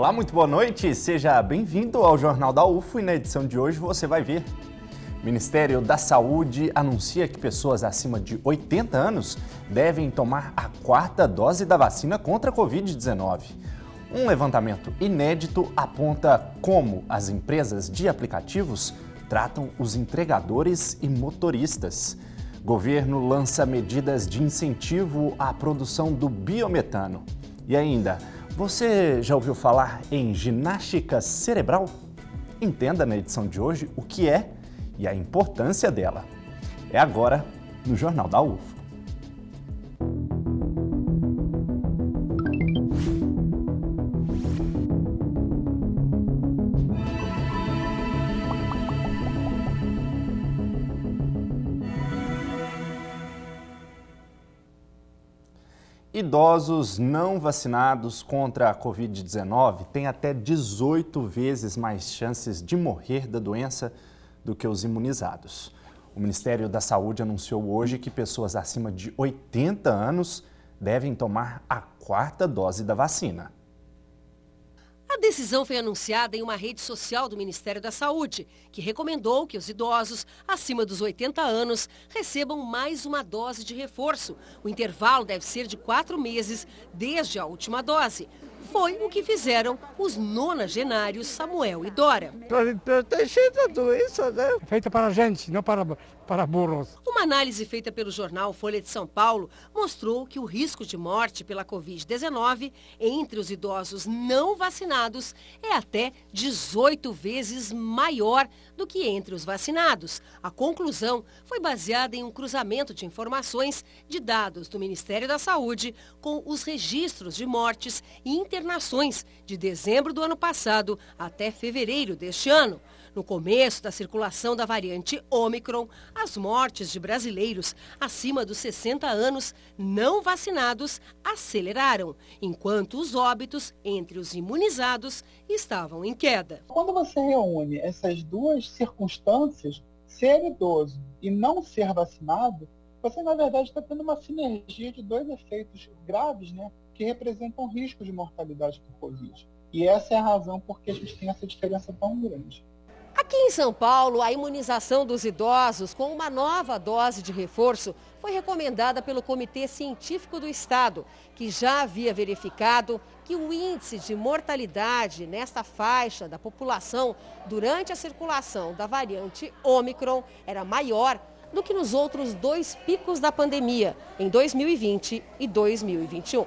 Olá, muito boa noite, seja bem-vindo ao Jornal da UFO e na edição de hoje você vai ver. O Ministério da Saúde anuncia que pessoas acima de 80 anos devem tomar a 4ª dose da vacina contra a Covid-19. Um levantamento inédito aponta como as empresas de aplicativos tratam os entregadores e motoristas. Governo lança medidas de incentivo à produção do biometano. E ainda, você já ouviu falar em ginástica cerebral? Entenda na edição de hoje o que é e a importância dela. É agora no Jornal da UFO. Idosos não vacinados contra a Covid-19 têm até 18 vezes mais chances de morrer da doença do que os imunizados. O Ministério da Saúde anunciou hoje que pessoas acima de 80 anos devem tomar a 4ª dose da vacina. A decisão foi anunciada em uma rede social do Ministério da Saúde, que recomendou que os idosos acima dos 80 anos recebam mais uma dose de reforço. O intervalo deve ser de 4 meses desde a última dose. Foi o que fizeram os nonagenários Samuel e Dora. Para proteger da doença, né? Feita para a gente, não para burros. Uma análise feita pelo jornal Folha de São Paulo mostrou que o risco de morte pela Covid-19 entre os idosos não vacinados é até 18 vezes maior do que entre os vacinados. A conclusão foi baseada em um cruzamento de informações de dados do Ministério da Saúde com os registros de mortes e internações de dezembro do ano passado até fevereiro deste ano. No começo da circulação da variante Ômicron, as mortes de brasileiros acima dos 60 anos não vacinados aceleraram, enquanto os óbitos entre os imunizados estavam em queda. Quando você reúne essas duas circunstâncias, ser idoso e não ser vacinado, você na verdade está tendo uma sinergia de dois efeitos graves, né, que representam risco de mortalidade por Covid. E essa é a razão por que a gente tem essa diferença tão grande. Aqui em São Paulo, a imunização dos idosos com uma nova dose de reforço foi recomendada pelo Comitê Científico do Estado, que já havia verificado que o índice de mortalidade nesta faixa da população durante a circulação da variante Ômicron era maior do que nos outros 2 picos da pandemia, em 2020 e 2021.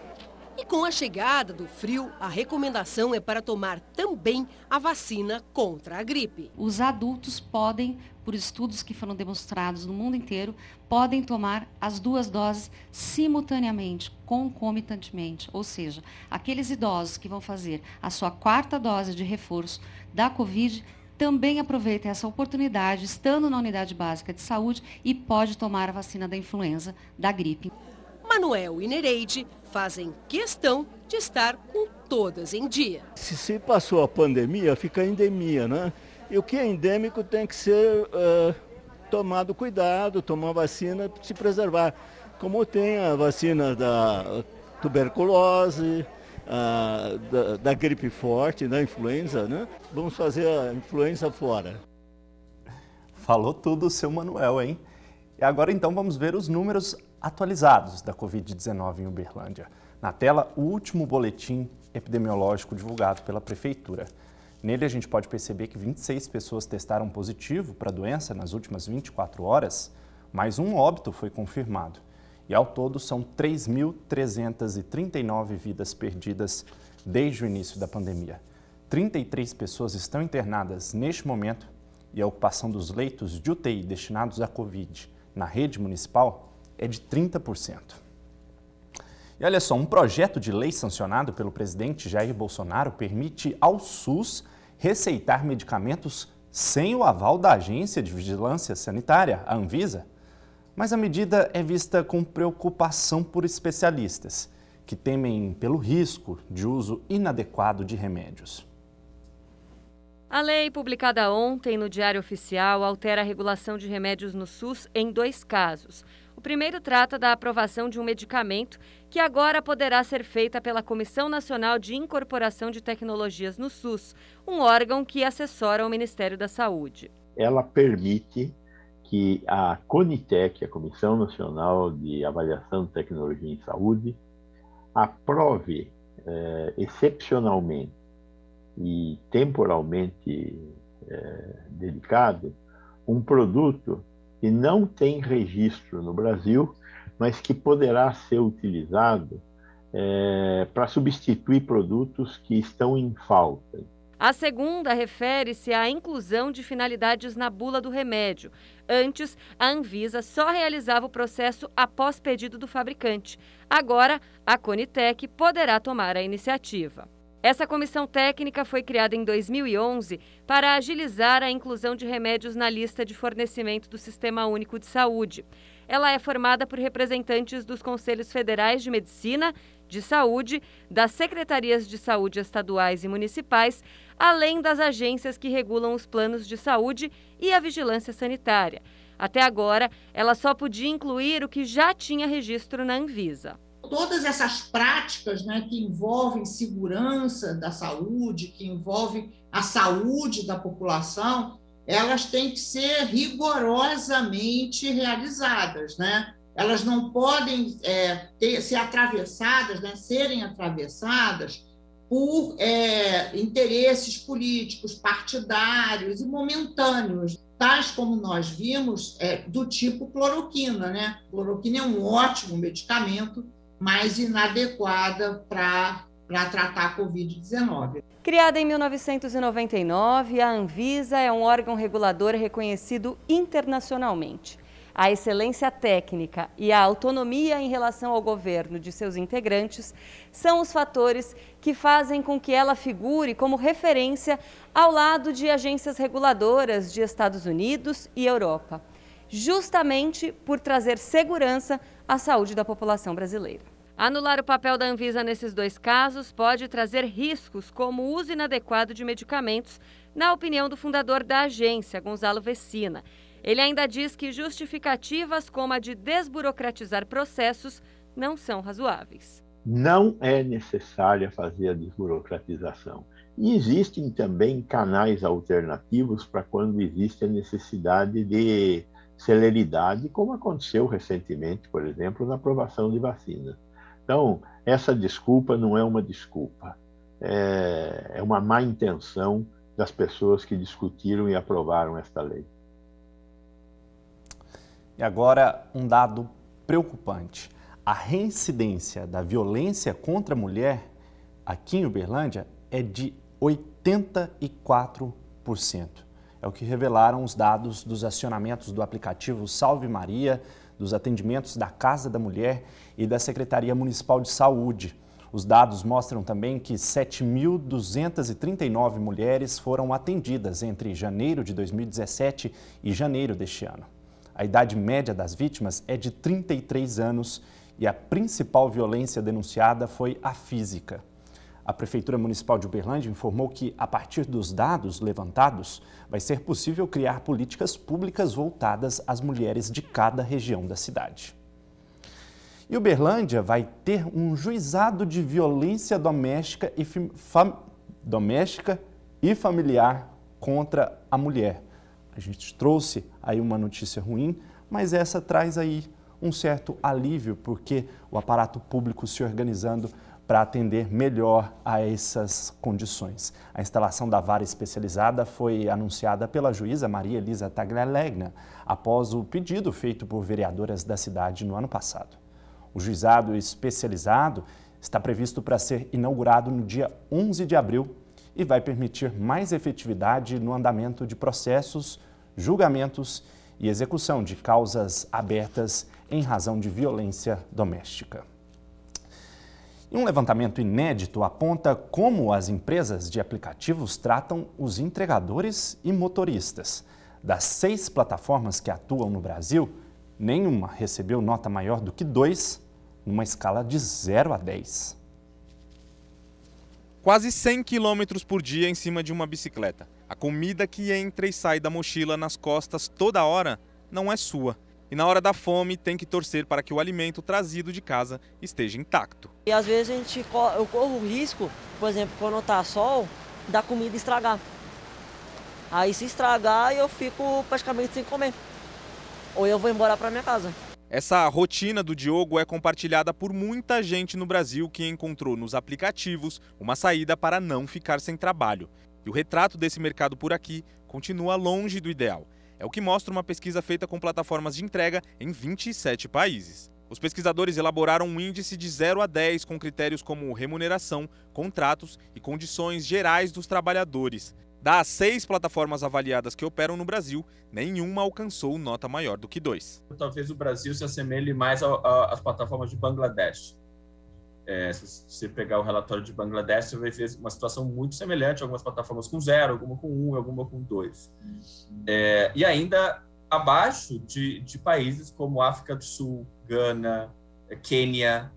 E com a chegada do frio, a recomendação é para tomar também a vacina contra a gripe. Os adultos podem, por estudos que foram demonstrados no mundo inteiro, podem tomar as 2 doses simultaneamente, concomitantemente. Ou seja, aqueles idosos que vão fazer a sua 4ª dose de reforço da Covid também aproveitem essa oportunidade, estando na unidade básica de saúde, e pode tomar a vacina da influenza, da gripe. Manuel e Nereide fazem questão de estar com todas em dia. Se passou a pandemia, fica endemia, né? E o que é endêmico tem que ser tomado cuidado, tomar vacina para se preservar. Como tem a vacina da tuberculose, da gripe forte, da influenza, né? Vamos fazer a influenza fora. Falou tudo o seu Manuel, hein? E agora então vamos ver os números atualizados da Covid-19 em Uberlândia. Na tela, o último boletim epidemiológico divulgado pela Prefeitura. Nele a gente pode perceber que 26 pessoas testaram positivo para a doença nas últimas 24 horas, mas um óbito foi confirmado. E ao todo são 3.339 vidas perdidas desde o início da pandemia. 33 pessoas estão internadas neste momento e a ocupação dos leitos de UTI destinados à Covid na rede municipal é de 30%. E olha só, um projeto de lei sancionado pelo presidente Jair Bolsonaro permite ao SUS receitar medicamentos sem o aval da Agência de Vigilância Sanitária, a Anvisa. Mas a medida é vista com preocupação por especialistas, que temem pelo risco de uso inadequado de remédios. A lei publicada ontem no Diário Oficial altera a regulação de remédios no SUS em 2 casos. O primeiro trata da aprovação de um medicamento que agora poderá ser feita pela Comissão Nacional de Incorporação de Tecnologias no SUS, um órgão que assessora o Ministério da Saúde. Ela permite que a CONITEC, a Comissão Nacional de Avaliação de Tecnologia em Saúde, aprove excepcionalmente e temporalmente dedicado um produto que não tem registro no Brasil, mas que poderá ser utilizado para substituir produtos que estão em falta. A segunda refere-se à inclusão de finalidades na bula do remédio. Antes, a Anvisa só realizava o processo após pedido do fabricante. Agora, a CONITEC poderá tomar a iniciativa. Essa comissão técnica foi criada em 2011 para agilizar a inclusão de remédios na lista de fornecimento do Sistema Único de Saúde. Ela é formada por representantes dos Conselhos Federais de Medicina, de Saúde, das Secretarias de Saúde estaduais e municipais, além das agências que regulam os planos de saúde e a vigilância sanitária. Até agora, ela só podia incluir o que já tinha registro na Anvisa. Todas essas práticas, né, que envolvem segurança da saúde, que envolvem a saúde da população, elas têm que ser rigorosamente realizadas, né? Elas não podem ser atravessadas, né, serem atravessadas por interesses políticos, partidários e momentâneos, tais como nós vimos, do tipo cloroquina, né? Cloroquina é um ótimo medicamento, mas inadequada para tratar a Covid-19. Criada em 1999, a Anvisa é um órgão regulador reconhecido internacionalmente. A excelência técnica e a autonomia em relação ao governo de seus integrantes são os fatores que fazem com que ela figure como referência ao lado de agências reguladoras de Estados Unidos e Europa, justamente por trazer segurança à saúde da população brasileira. Anular o papel da Anvisa nesses dois casos pode trazer riscos, como o uso inadequado de medicamentos, na opinião do fundador da agência, Gonzalo Vecina. Ele ainda diz que justificativas como a de desburocratizar processos não são razoáveis. Não é necessária fazer a desburocratização. E existem também canais alternativos para quando existe a necessidade de celeridade, como aconteceu recentemente, por exemplo, na aprovação de vacinas. Então, essa desculpa não é uma desculpa, é uma má intenção das pessoas que discutiram e aprovaram esta lei. E agora, um dado preocupante. A reincidência da violência contra a mulher aqui em Uberlândia é de 84%. É o que revelaram os dados dos acionamentos do aplicativo Salve Maria, dos atendimentos da Casa da Mulher e da Secretaria Municipal de Saúde. Os dados mostram também que 7.239 mulheres foram atendidas entre janeiro de 2017 e janeiro deste ano. A idade média das vítimas é de 33 anos e a principal violência denunciada foi a física. A Prefeitura Municipal de Uberlândia informou que, a partir dos dados levantados, vai ser possível criar políticas públicas voltadas às mulheres de cada região da cidade. E Uberlândia vai ter um juizado de violência doméstica e familiar contra a mulher. A gente trouxe aí uma notícia ruim, mas essa traz aí um certo alívio, porque o aparato público se organizando para atender melhor a essas condições. A instalação da vara especializada foi anunciada pela juíza Maria Elisa Taglialegna, após o pedido feito por vereadoras da cidade no ano passado. O juizado especializado está previsto para ser inaugurado no dia 11 de abril e vai permitir mais efetividade no andamento de processos, julgamentos e execução de causas abertas em razão de violência doméstica. Um levantamento inédito aponta como as empresas de aplicativos tratam os entregadores e motoristas. Das 6 plataformas que atuam no Brasil, nenhuma recebeu nota maior do que 2, numa escala de 0 a 10. Quase 100 km por dia em cima de uma bicicleta. A comida que entra e sai da mochila nas costas toda hora não é sua. E na hora da fome, tem que torcer para que o alimento trazido de casa esteja intacto. E às vezes eu corro o risco, por exemplo, quando tá sol, da comida estragar. Aí se estragar, eu fico praticamente sem comer. Ou eu vou embora para minha casa. Essa rotina do Diogo é compartilhada por muita gente no Brasil que encontrou nos aplicativos uma saída para não ficar sem trabalho. E o retrato desse mercado por aqui continua longe do ideal. É o que mostra uma pesquisa feita com plataformas de entrega em 27 países. Os pesquisadores elaboraram um índice de 0 a 10 com critérios como remuneração, contratos e condições gerais dos trabalhadores. Das 6 plataformas avaliadas que operam no Brasil, nenhuma alcançou nota maior do que 2. Talvez o Brasil se assemelhe mais às plataformas de Bangladesh. Se você pegar o relatório de Bangladesh, você vai ver uma situação muito semelhante, algumas plataformas com 0, alguma com 1, alguma com 2. E ainda abaixo de países como África do Sul, Gana, Quênia,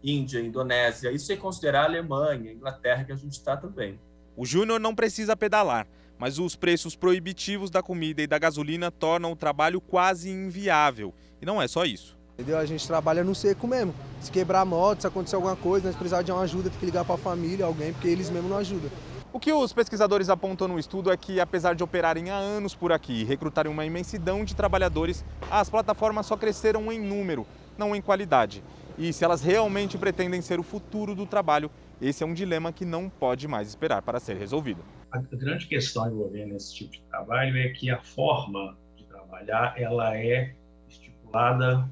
Índia, Indonésia, isso sem considerar a Alemanha, Inglaterra, que a gente está também. O Júnior não precisa pedalar, mas os preços proibitivos da comida e da gasolina tornam o trabalho quase inviável. E não é só isso. Entendeu? A gente trabalha no seco mesmo. Se quebrar a moto, se acontecer alguma coisa, nós precisamos de uma ajuda, tem que ligar para a família, alguém, porque eles mesmos não ajudam. O que os pesquisadores apontam no estudo é que, apesar de operarem há anos por aqui e recrutarem uma imensidão de trabalhadores, as plataformas só cresceram em número, não em qualidade. E se elas realmente pretendem ser o futuro do trabalho, esse é um dilema que não pode mais esperar para ser resolvido. A grande questão envolvendo esse tipo de trabalho é que a forma de trabalhar ela é estipulada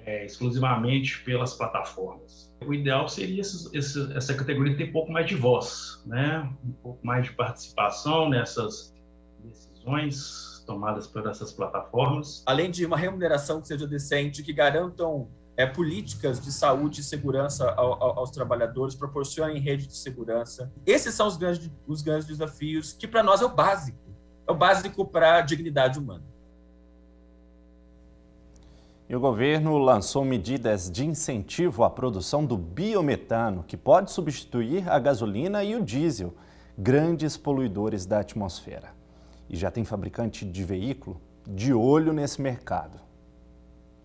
exclusivamente pelas plataformas. O ideal seria essa categoria ter um pouco mais de voz, né? Um pouco mais de participação nessas decisões tomadas por essas plataformas. Além de uma remuneração que seja decente, que garantam políticas de saúde e segurança aos trabalhadores, proporcionem rede de segurança. Esses são os grandes desafios que para nós é o básico para a dignidade humana. E o governo lançou medidas de incentivo à produção do biometano, que pode substituir a gasolina e o diesel, grandes poluidores da atmosfera. E já tem fabricante de veículo de olho nesse mercado.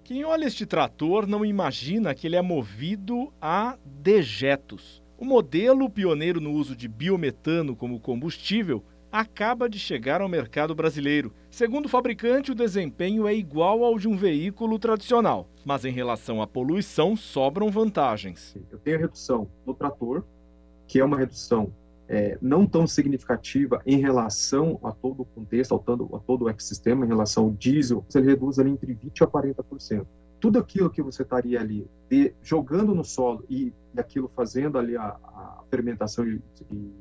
Quem olha este trator não imagina que ele é movido a dejetos. O modelo pioneiro no uso de biometano como combustível acaba de chegar ao mercado brasileiro. Segundo o fabricante, o desempenho é igual ao de um veículo tradicional, mas em relação à poluição sobram vantagens. Eu tenho a redução no trator, que é uma redução não tão significativa em relação a todo o contexto, a todo o ecossistema, em relação ao diesel, ele reduz ali entre 20% a 40%. Tudo aquilo que você estaria ali jogando no solo e aquilo fazendo ali a fermentação e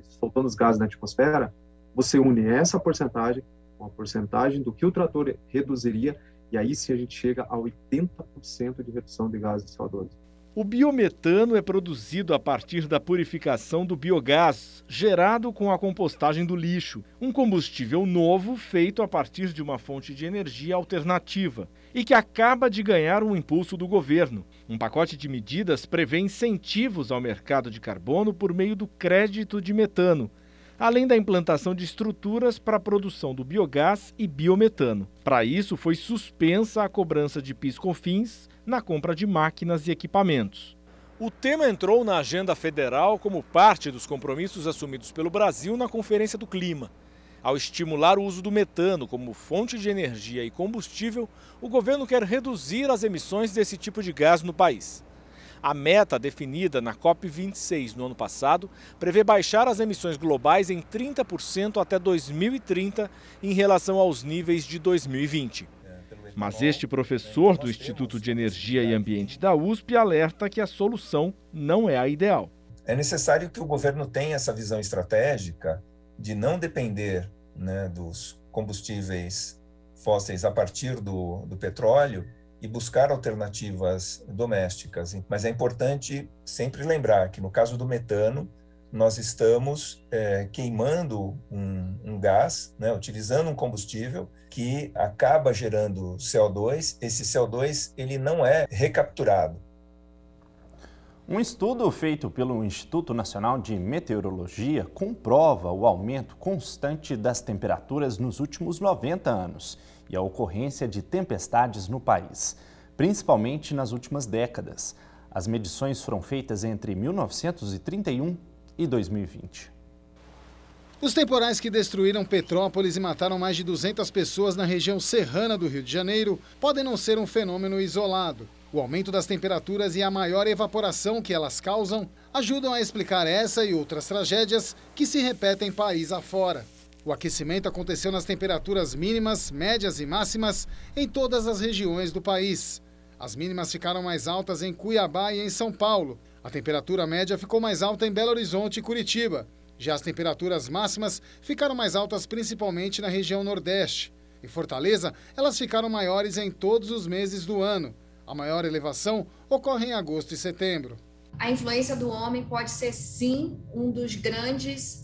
soltando os gases na atmosfera, você une essa porcentagem com a porcentagem do que o trator reduziria, e aí sim a gente chega a 80% de redução de gases de CO2. O biometano é produzido a partir da purificação do biogás, gerado com a compostagem do lixo, um combustível novo feito a partir de uma fonte de energia alternativa e que acaba de ganhar um impulso do governo. Um pacote de medidas prevê incentivos ao mercado de carbono por meio do crédito de metano, além da implantação de estruturas para a produção do biogás e biometano. Para isso, foi suspensa a cobrança de PIS/COFINS na compra de máquinas e equipamentos. O tema entrou na agenda federal como parte dos compromissos assumidos pelo Brasil na Conferência do Clima. Ao estimular o uso do metano como fonte de energia e combustível, o governo quer reduzir as emissões desse tipo de gás no país. A meta definida na COP26 no ano passado prevê baixar as emissões globais em 30% até 2030 em relação aos níveis de 2020. Mas este professor do Instituto de Energia e Ambiente da USP alerta que a solução não é a ideal. É necessário que o governo tenha essa visão estratégica de não depender, dos combustíveis fósseis a partir do petróleo e buscar alternativas domésticas. Mas é importante sempre lembrar que no caso do metano, nós estamos queimando um gás, utilizando um combustível que acaba gerando CO2. Esse CO2 ele não é recapturado. Um estudo feito pelo Instituto Nacional de Meteorologia comprova o aumento constante das temperaturas nos últimos 90 anos. e a ocorrência de tempestades no país, principalmente nas últimas décadas. As medições foram feitas entre 1931 e 2020. Os temporais que destruíram Petrópolis e mataram mais de 200 pessoas na região serrana do Rio de Janeiro podem não ser um fenômeno isolado. O aumento das temperaturas e a maior evaporação que elas causam ajudam a explicar essa e outras tragédias que se repetem país afora. O aquecimento aconteceu nas temperaturas mínimas, médias e máximas em todas as regiões do país. As mínimas ficaram mais altas em Cuiabá e em São Paulo. A temperatura média ficou mais alta em Belo Horizonte e Curitiba. Já as temperaturas máximas ficaram mais altas principalmente na região Nordeste. Em Fortaleza, elas ficaram maiores em todos os meses do ano. A maior elevação ocorre em agosto e setembro. A influência do homem pode ser, sim, um dos grandes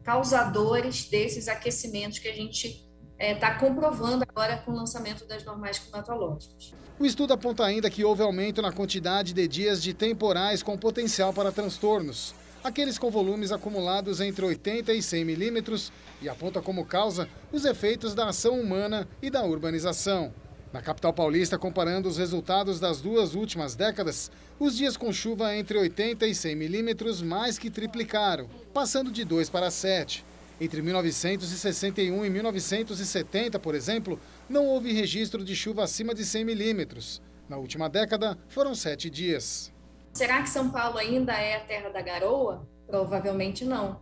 causadores desses aquecimentos que a gente está comprovando agora com o lançamento das normais climatológicas. O estudo aponta ainda que houve aumento na quantidade de dias de temporais com potencial para transtornos, aqueles com volumes acumulados entre 80 e 100 milímetros, e aponta como causa os efeitos da ação humana e da urbanização. Na capital paulista, comparando os resultados das duas últimas décadas, os dias com chuva entre 80 e 100 milímetros mais que triplicaram, passando de 2 para 7. Entre 1961 e 1970, por exemplo, não houve registro de chuva acima de 100 milímetros. Na última década, foram 7 dias. Será que São Paulo ainda é a terra da garoa? Provavelmente não.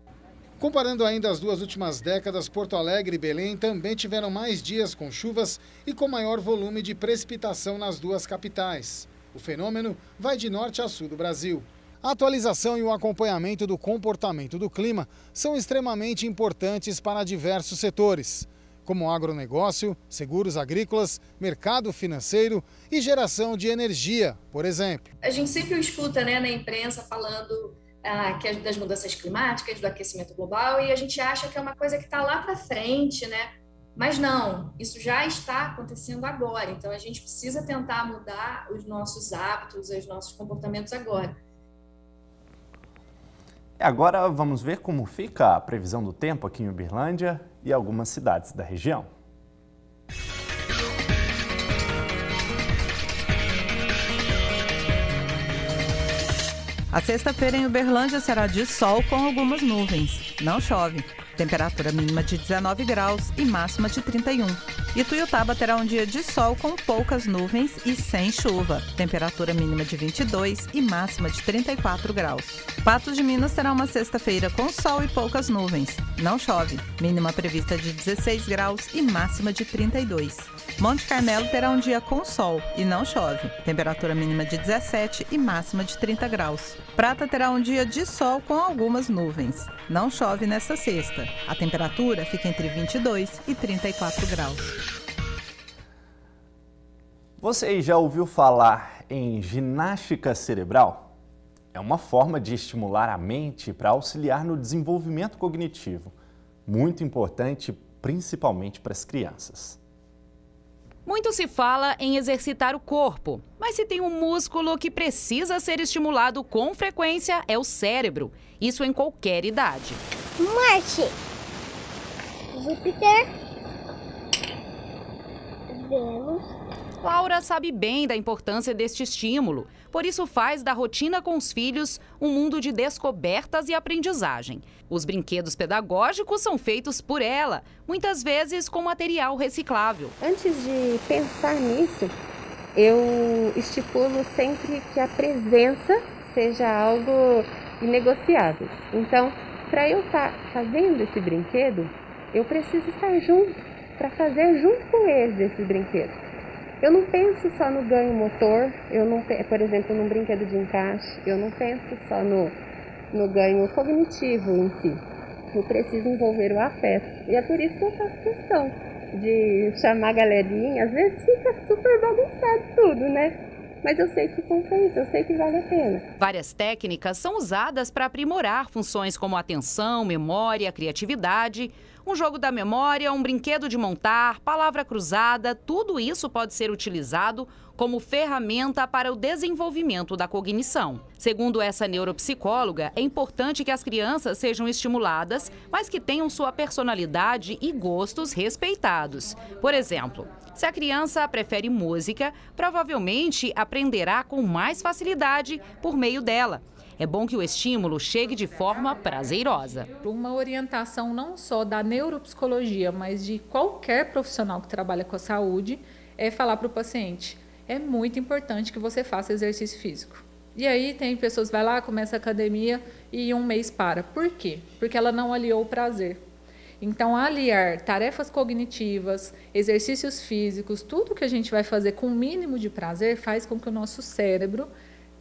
Comparando ainda as duas últimas décadas, Porto Alegre e Belém também tiveram mais dias com chuvas e com maior volume de precipitação nas duas capitais. O fenômeno vai de norte a sul do Brasil. A atualização e o acompanhamento do comportamento do clima são extremamente importantes para diversos setores, como agronegócio, seguros agrícolas, mercado financeiro e geração de energia, por exemplo. A gente sempre escuta, na imprensa falando das mudanças climáticas, do aquecimento global, e a gente acha que é uma coisa que está lá para frente, Mas não, isso já está acontecendo agora. Então a gente precisa tentar mudar os nossos hábitos, os nossos comportamentos agora. Agora vamos ver como fica a previsão do tempo aqui em Uberlândia e algumas cidades da região. A sexta-feira em Uberlândia será de sol com algumas nuvens. Não chove. Temperatura mínima de 19 graus e máxima de 31. Ituiutaba terá um dia de sol com poucas nuvens e sem chuva. Temperatura mínima de 22 e máxima de 34 graus. Patos de Minas terá uma sexta-feira com sol e poucas nuvens. Não chove. Mínima prevista de 16 graus e máxima de 32. Monte Carmelo terá um dia com sol e não chove. Temperatura mínima de 17 e máxima de 30 graus. Prata terá um dia de sol com algumas nuvens. Não chove nesta sexta. A temperatura fica entre 22 e 34 graus. Você já ouviu falar em ginástica cerebral? É uma forma de estimular a mente para auxiliar no desenvolvimento cognitivo. Muito importante, principalmente para as crianças. Muito se fala em exercitar o corpo, mas se tem um músculo que precisa ser estimulado com frequência é o cérebro. Isso em qualquer idade. Marte, Júpiter, Vênus. Laura sabe bem da importância deste estímulo, por isso faz da rotina com os filhos um mundo de descobertas e aprendizagem. Os brinquedos pedagógicos são feitos por ela, muitas vezes com material reciclável. Antes de pensar nisso, eu estipulo sempre que a presença seja algo inegociável. Então, para eu estar fazendo esse brinquedo, eu preciso estar junto, para fazer junto com eles esse brinquedo. Eu não penso só no ganho motor, por exemplo, num brinquedo de encaixe, eu não penso só no ganho cognitivo em si. Eu preciso envolver o afeto. E é por isso que eu faço questão de chamar a galerinha. Às vezes fica super bagunçado tudo, Mas eu sei que compensa, eu sei que vale a pena. Várias técnicas são usadas para aprimorar funções como atenção, memória, criatividade. Um jogo da memória, um brinquedo de montar, palavra cruzada, tudo isso pode ser utilizado como ferramenta para o desenvolvimento da cognição. Segundo essa neuropsicóloga, é importante que as crianças sejam estimuladas, mas que tenham sua personalidade e gostos respeitados. Por exemplo, se a criança prefere música, provavelmente aprenderá com mais facilidade por meio dela. É bom que o estímulo chegue de forma prazerosa. Uma orientação não só da neuropsicologia, mas de qualquer profissional que trabalha com a saúde, é falar para o paciente, é muito importante que você faça exercício físico. E aí tem pessoas que vai lá, começa a academia e em um mês para. Por quê? Porque ela não aliou o prazer. Então, aliar tarefas cognitivas, exercícios físicos, tudo que a gente vai fazer com o mínimo de prazer faz com que o nosso cérebro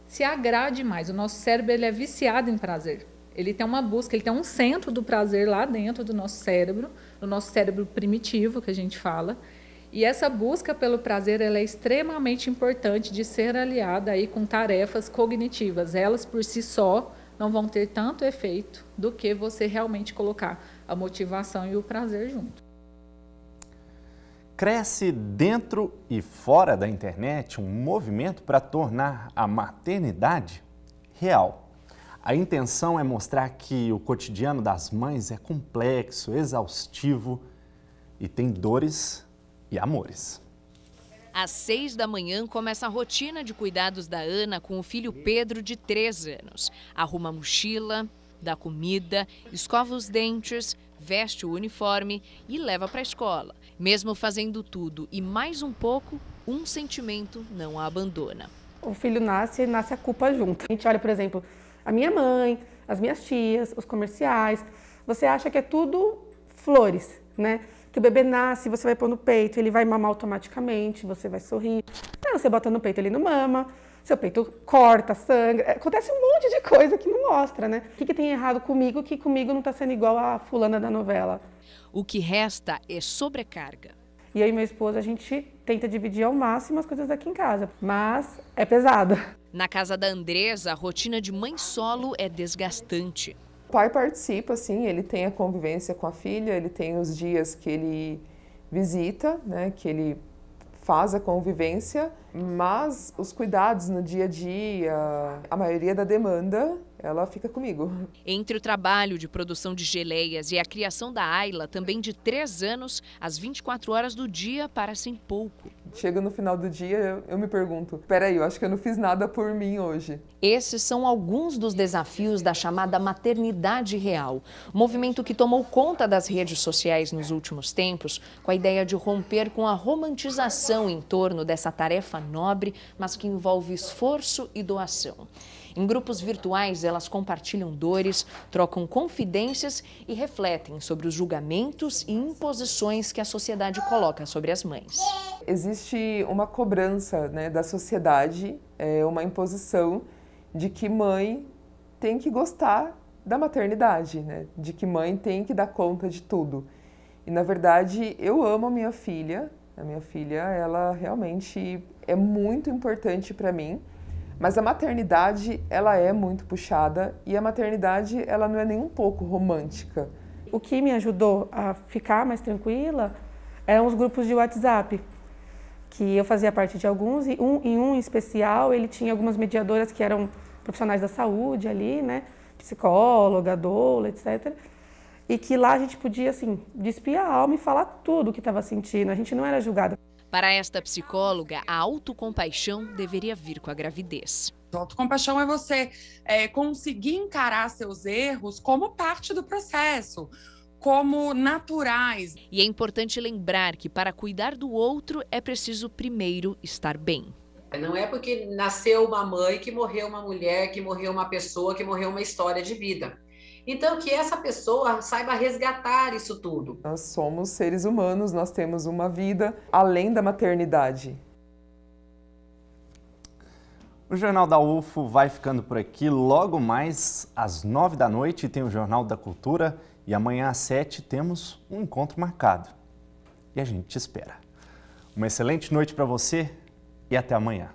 se agrade mais. O nosso cérebro ele é viciado em prazer. Ele tem uma busca, ele tem um centro do prazer lá dentro do nosso cérebro, no nosso cérebro primitivo, que a gente fala. E essa busca pelo prazer ela é extremamente importante de ser aliada aí com tarefas cognitivas. Elas, por si só, não vão ter tanto efeito do que você realmente colocar a motivação e o prazer junto. Cresce dentro e fora da internet um movimento para tornar a maternidade real. A intenção é mostrar que o cotidiano das mães é complexo, exaustivo e tem dores e amores. Às 6 da manhã começa a rotina de cuidados da Ana com o filho Pedro, de 3 anos. Arruma a mochila, dá comida, escova os dentes, veste o uniforme e leva para a escola. Mesmo fazendo tudo e mais um pouco, um sentimento não a abandona. O filho nasce a culpa junto. A gente olha, por exemplo, a minha mãe, as minhas tias, os comerciais. Você acha que é tudo flores, né? Que o bebê nasce, você vai pôr no peito, ele vai mamar automaticamente, você vai sorrir. Não, você bota no peito, ele não mama. Seu peito corta, sangra. Acontece um monte de coisa que não mostra, né? O que tem errado comigo que comigo não está sendo igual a fulana da novela? O que resta é sobrecarga. E eu e meu esposo, a gente tenta dividir ao máximo as coisas aqui em casa, mas é pesado. Na casa da Andresa, a rotina de mãe solo é desgastante. O pai participa, sim, ele tem a convivência com a filha, ele tem os dias que ele visita, né, que ele faz a convivência, mas os cuidados no dia a dia, a maioria da demanda, ela fica comigo. Entre o trabalho de produção de geleias e a criação da Ayla, também de 3 anos, as 24 horas do dia parecem pouco. Chega no final do dia, eu me pergunto, peraí, eu acho que eu não fiz nada por mim hoje. Esses são alguns dos desafios da chamada maternidade real, movimento que tomou conta das redes sociais nos últimos tempos, com a ideia de romper com a romantização em torno dessa tarefa nobre, mas que envolve esforço e doação. Em grupos virtuais, elas compartilham dores, trocam confidências e refletem sobre os julgamentos e imposições que a sociedade coloca sobre as mães. Existe uma cobrança, né, da sociedade, uma imposição de que mãe tem que gostar da maternidade, né, de que mãe tem que dar conta de tudo. E, na verdade, eu amo a minha filha. A minha filha, ela realmente é muito importante para mim. Mas a maternidade, ela é muito puxada e a maternidade, ela não é nem um pouco romântica. O que me ajudou a ficar mais tranquila eram os grupos de WhatsApp, que eu fazia parte de alguns, e em um especial ele tinha algumas mediadoras que eram profissionais da saúde ali, né, psicóloga, doula, etc. E que lá a gente podia, assim, despir a alma e falar tudo o que estava sentindo, a gente não era julgada. Para esta psicóloga, a autocompaixão deveria vir com a gravidez. A autocompaixão é você conseguir encarar seus erros como parte do processo, como naturais. E é importante lembrar que para cuidar do outro é preciso primeiro estar bem. Não é porque nasceu uma mãe que morreu uma mulher, que morreu uma pessoa, que morreu uma história de vida. Então, que essa pessoa saiba resgatar isso tudo. Nós somos seres humanos, nós temos uma vida além da maternidade. O Jornal da UFO vai ficando por aqui. Logo mais às 9 da noite tem o Jornal da Cultura e amanhã às 7 temos um encontro marcado. E a gente te espera. Uma excelente noite para você e até amanhã.